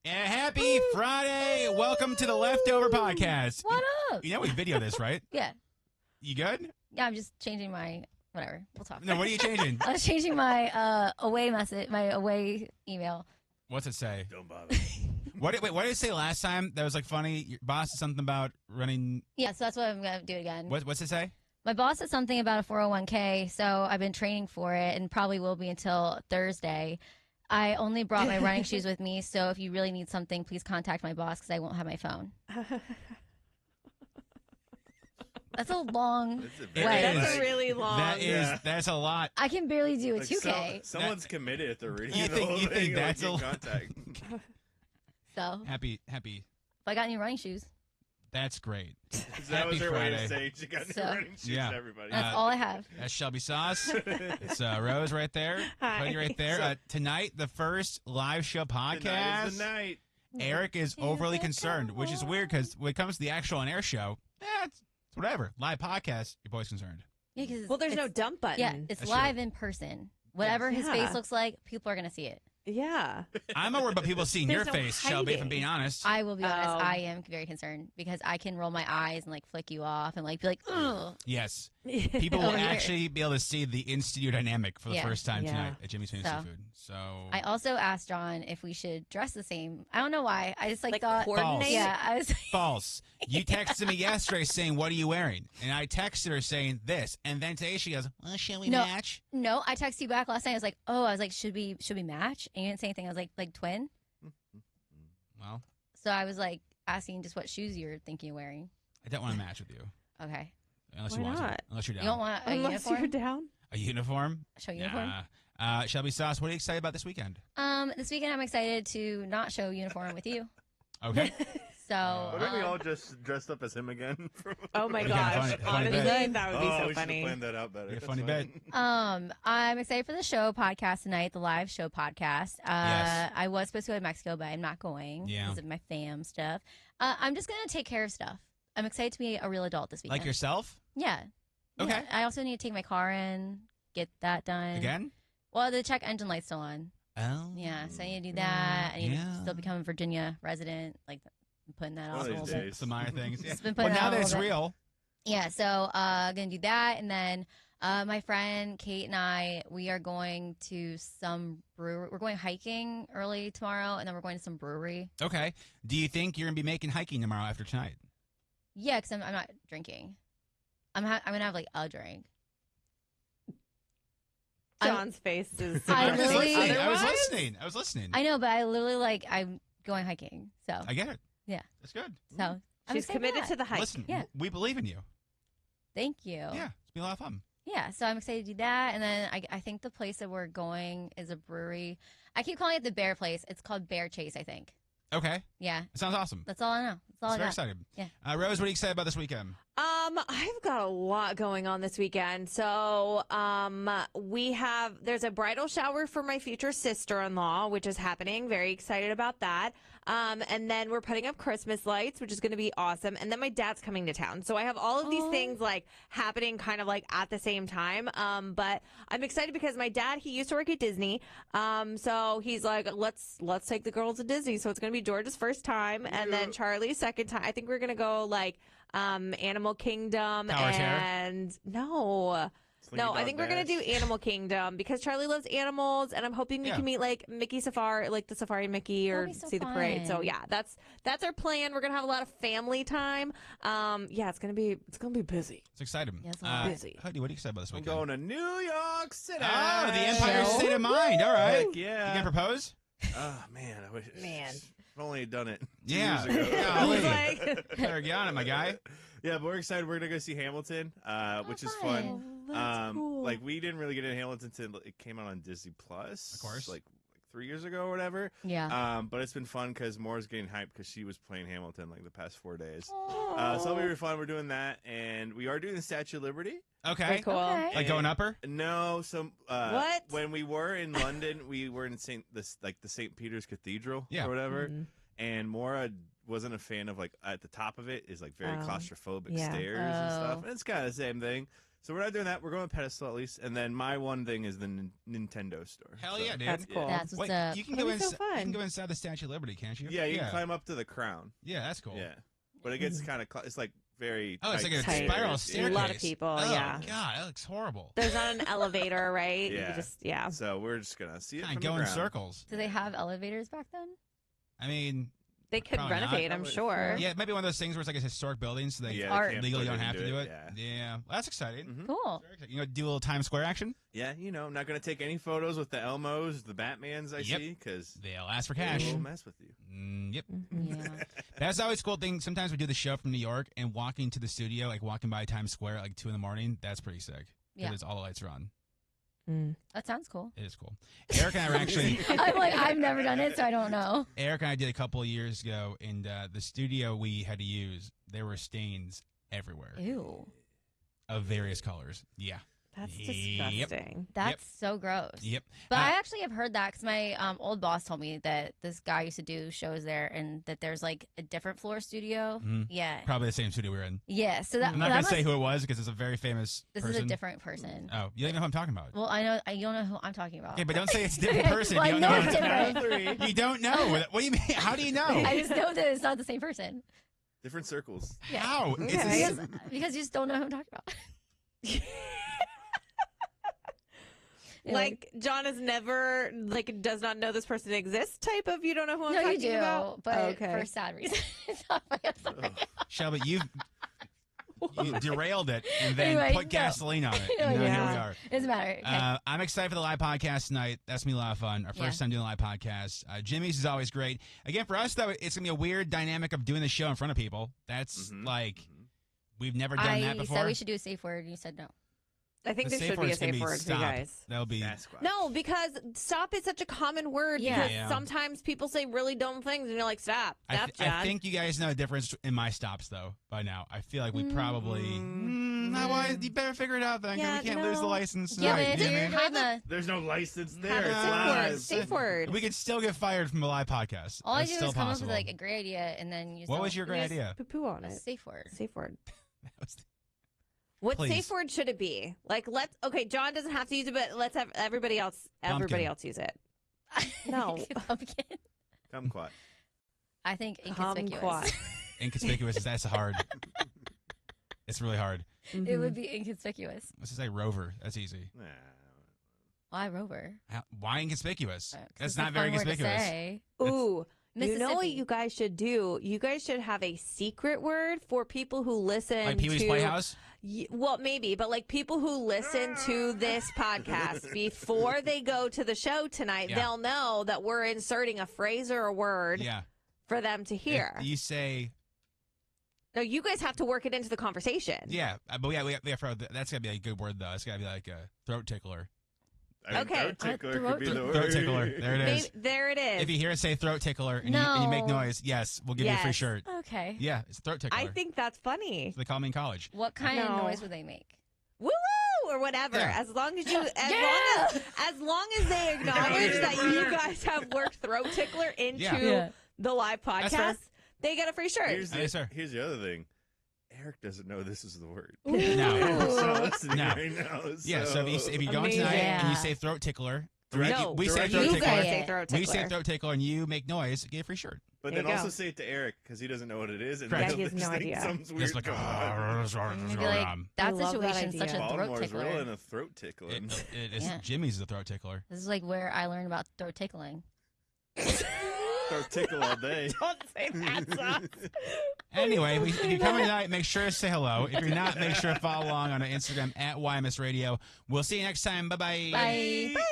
And happy Friday! Welcome to the Leftover Podcast. What up? You know we video this, right? Yeah. You good? Yeah, I'm just changing my whatever. We'll talk. No, what are you changing? I was changing my away message, my away email. What's it say? Don't bother. What did it say last time that was like funny? Your boss said something about running. Yeah, so that's what I'm gonna do again. What's it say? My boss said something about a 401k, so I've been training for it and probably will be until Thursday. I only brought my running shoes with me, so if you really need something, please contact my boss because I won't have my phone. That's a long way. That's a really long. That's a lot. I can barely do a 2K. Someone's committed if they're reading You the think- whole you thing, think like, that's get a- contact. So Happy. if I got any running shoes, That's great. So that Happy was her way Friday. of saying she got So- new running shoes Yeah. to everybody. that's all I have. That's Shelby Sauce. It's Rose right there. Hi. Cody right there. Tonight, the first live show Tonight podcast. is the night. Eric is overly concerned, which is weird because when it comes to the actual on-air show, it's whatever. Live podcast, your boy's concerned. Yeah, because Well, there's no dump button. Yeah, it's That's live in person. Whatever his Yeah. face looks like, people are gonna see it. Yeah. I'm not worried about people seeing your There's no face, Shelby, if I'm hiding. being honest. I will be honest, Oh. I am very concerned because I can roll my eyes and like flick you off and like be like, ugh. Yes. People will Over here. actually be able to see the in-studio dynamic for the Yeah. first time Yeah. tonight at Jimmy's Fantasy So, Food. So, I also asked John if we should dress the same. I don't know why. I just Like thought. coordinate? Yeah, I was. false. You texted me yesterday saying, "What are you wearing?" And I texted her saying this. And then today she goes, "Well, shall we No. match?" No, I texted you back last night. I was like, oh, I was like, should we match? And you didn't say anything. I was like twin. Well, So I was like asking just what shoes you're thinking of wearing. I don't want to match with you. Okay. Unless Why you want to. not? Unless you're down. You don't want a Unless uniform? you're down. A uniform? Show uniform? Nah. Shelby Sauce, what are you excited about this weekend? This weekend I'm excited to not show uniform with you. Okay. So What if we all um, just dressed up as him again? Oh my What kind of gosh. funny- funny Honestly, bit? that would be oh, so we funny. should have planned that out better. Be a That's funny fine. bit. I'm excited for the show podcast tonight, the live show podcast. Yes. I was supposed to go to Mexico, but I'm not going Yeah. because of my fam stuff. I'm just gonna take care of stuff. I'm excited to be a real adult this weekend. Like yourself? Yeah. Okay. Yeah. I also need to take my car in, get that done. Again? Well, the check engine light's still on. Oh. Yeah, so I need to do that. I need Yeah. to still become a Virginia resident. Like, I'm putting that One off of a these little bit. days. Some minor things. Yeah. Just been Well, putting it now out a that it's little bit. real. Yeah, so gonna do that, and then my friend Kate and I, we are going to some brewery. We're going hiking early tomorrow, and then we're going to some brewery. Okay. Do you think you're going to be making hiking tomorrow after tonight? Yeah, because I'm not drinking. I'm gonna have like a drink. I'm- John's face is. I was literally- listening. Otherwise? I was listening. I know, but I literally like I'm going hiking. So I get it. Yeah. That's good. so I'm She's excited for committed that. to the hike. Listen, Yeah. we believe in you. Thank you. Yeah. It's been a lot of fun. Yeah, so I'm excited to do that. And then I think the place that we're going is a brewery. I keep calling it the Bear Place. It's called Bear Chase, I think. Okay. Yeah, It sounds awesome. that's all I know. That's all It's I very got. excited. Yeah. Rose, what are you excited about this weekend? I've got a lot going on this weekend. So, there's a bridal shower for my future sister-in-law, which is happening. Very excited about that. And then we're putting up Christmas lights, which is going to be awesome. And then my dad's coming to town. So I have all of these things like happening kind of like at the same time. But I'm excited because my dad, he used to work at Disney. So he's like, let's take the girls to Disney. So it's going to be George's first time and then Charlie's second time. I think we're going to go like Animal Kingdom Tower of Terror? and no, I think we're gonna do Animal Kingdom because Charlie loves animals, and I'm hoping we Yeah. can meet like Mickey Safari, like the Safari Mickey, or That'd be so see the parade. So fun. yeah, that's our plan. We're gonna have a lot of family time. Yeah, it's gonna be busy. It's exciting. Yeah, it's a lot. Busy. Hoodie, what are you excited about this I'm weekend? going to New York City. Oh, the Empire Chill. State of Mind. All right. Heck You yeah. gonna propose? Oh, man. I wish. Man. I've only done it 2 Yeah. years ago. Golly. He's like, Better get on it, my guy. Yeah, but we're excited. We're going to go see Hamilton, which is fun. oh, that's cool. Like, we didn't really get into Hamilton until it came out on Disney Plus. Of course. Like 3 years ago or whatever. Yeah. But it's been fun because Moore's getting hyped because she was playing Hamilton like the past 4 days. Oh. So it'll be really fun. We're doing that, and we are doing the Statue of Liberty. Okay. Very cool. Okay. Like going And- upper? No, so What? when we were in London, we were in the St. Peter's Cathedral Yeah. or whatever, Mhm. and Maura wasn't a fan of like at the top of it is like very Oh. claustrophobic Yeah. stairs and stuff, Oh. and it's kind of the same thing. So we're not doing that. We're going to pedestal at least. And then my one thing is the Nintendo store. Hell So- yeah, dude. That's cool. That's what's Wait, up. you can That'd go be so inside. You fun. can go inside the Statue of Liberty, can't you? Yeah, you can climb up to the crown. Yeah, that's cool. Yeah. But it gets kind of, it's like very Oh, it's tight like a Tight. spiral A staircase. lot of people, Oh, yeah. God, that looks horrible. There's not an elevator, right? Yeah. You just, yeah. So we're just going to see it Kind from of go the in ground. circles. Do they have elevators back then? I mean, They could Probably not. renovate, I'm Probably. sure. yeah, it might be one of those things where it's like a historic building, so they Yeah, Art. they can't legally put don't it have to into do it. Yeah. Well, that's exciting. Mhm. Cool. Very exciting. You know, do a little Times Square action. Yeah, I'm not going to take any photos with the Elmos, the Batmans I Yep. see, because They'll ask for they cash. will mess with you. Yep. Yeah. That's always a cool thing. Sometimes we do the show from New York and walking to the studio, like walking by Times Square at like 2 a.m, that's pretty sick. Yeah. Because all the lights are on. That sounds cool. It is cool. Eric and I were actually, I'm like, I've never done it, so I don't know. Eric and I did a couple of years ago, and the studio we had to use, there were stains everywhere Ew. of various colors. Yeah. That's Yep. disgusting. That's so gross. Yep. But I actually have heard that because my old boss told me that this guy used to do shows there and that there's like a different floor studio. Mhm. Yeah. Probably the same studio we were in. Yeah. So that, I'm not that going to say must- who it was because it's a very famous This person. is a different person. Oh, you don't even know who I'm talking about. Well, I know you don't know who I'm talking about. Okay, but don't say it's a different person. Well, you I don't know know. it's different. You don't know. What do you mean? How do you know? I just know that it's not the same person. Different circles. Yeah. How? Okay. It's a, Because you just don't know who I'm talking about. You're Like, John has never, like, does not know this person exists type of you don't know who I'm no, you talking do, about? but Okay. for sad reasons. It's not my sorry. Shelby, you derailed it and then Anyway, put no. gasoline on it. Oh, And now yeah. here we are. It doesn't matter. Okay. I'm excited for the live podcast tonight. That's gonna be a lot of fun. Our Yeah. first time doing a live podcast. Jimmy's is always great. Again, for us though, it's gonna be a weird dynamic of doing the show in front of people. That's Mhm. like we've never done I that before. said we should do a safe word, and you said no. I think The there safe should be a word's gonna safe word for you stop. guys. That'll be Sasquatch. No, because stop is such a common word Yeah. because Yeah. sometimes people say really dumb things and you're like, stop, I John. think you guys know the difference in my stops though by now. I feel like we probably you better figure it out then 'cause Yeah, we can't lose the no. license. Yeah, tonight, but you know what I you're mean? doing the. There's no license there. Have a It's safe live. word. Safe word. We could still get fired from a live podcast. All I That's do still is come up possible. with like a great idea, and then you. What was your great Just idea? Poo-poo on a it. safe word? Safe word. That was- What Please. safe word should it be? Like, okay, John doesn't have to use it, but let's have everybody else use it. No. Pumpkin. Kumquat. I think inconspicuous. Kumquat. Inconspicuous. That's hard. It's really hard. It would be inconspicuous. Let's just say Rover. That's easy. Nah. Why Rover? Why inconspicuous? 'Cause That's it's not a very fun word to conspicuous. say. Ooh. You know what Mississippi. you guys should do? You guys should have a secret word for people who listen Like Pee Wee's to Playhouse? Well, maybe, but like people who listen to this podcast before they go to the show tonight, Yeah. they'll know that we're inserting a phrase or a word Yeah. for them to hear. If you say, No, you guys have to work it into the conversation. yeah, but that's got to be a good word, though. It's got to be like a throat tickler. I mean, Okay. Throat tickler Throat could be the word. Throat tickler. There it is. There it is. If you hear it say throat tickler and, you make No. noise, yes, we'll give you a free Yes. shirt. Okay. Yeah, it's a throat tickler. I think that's funny. So they call me in college. What kind No. of noise would they make? Woo woo or whatever. Yeah. As long as you, Yeah. as long as they acknowledge that you guys have worked throat tickler into Yeah. the live That's fair. podcast, they get a free shirt. Yes, sir. Here's the other thing. Eric doesn't know this is the word. No. Eric's not listening No. right now. Yeah, so if you go in Amazing. tonight and you Yeah. say throat tickler, No, we say direct- throat you tickler. guys Yeah. say throat We tickler. say throat tickler and you make noise, get a free shirt. But There then you also go. say it to Eric because he doesn't know what it is. And Correct. he'll Yeah, he has just no think idea. something's weird Just like, going on. Maybe like that I love that situation, such a idea. throat Baltimore's real tickler. in a throat tickling. it's Yeah. Jimmy's the throat tickler. This is like where I learned about throat tickling. Throat tickle all day. Don't say that, son. Anyway, if you come tonight, make sure to say hello. If you're not, make sure to follow along on our Instagram at YMS Radio. We'll see you next time. Bye-bye. Bye. Bye.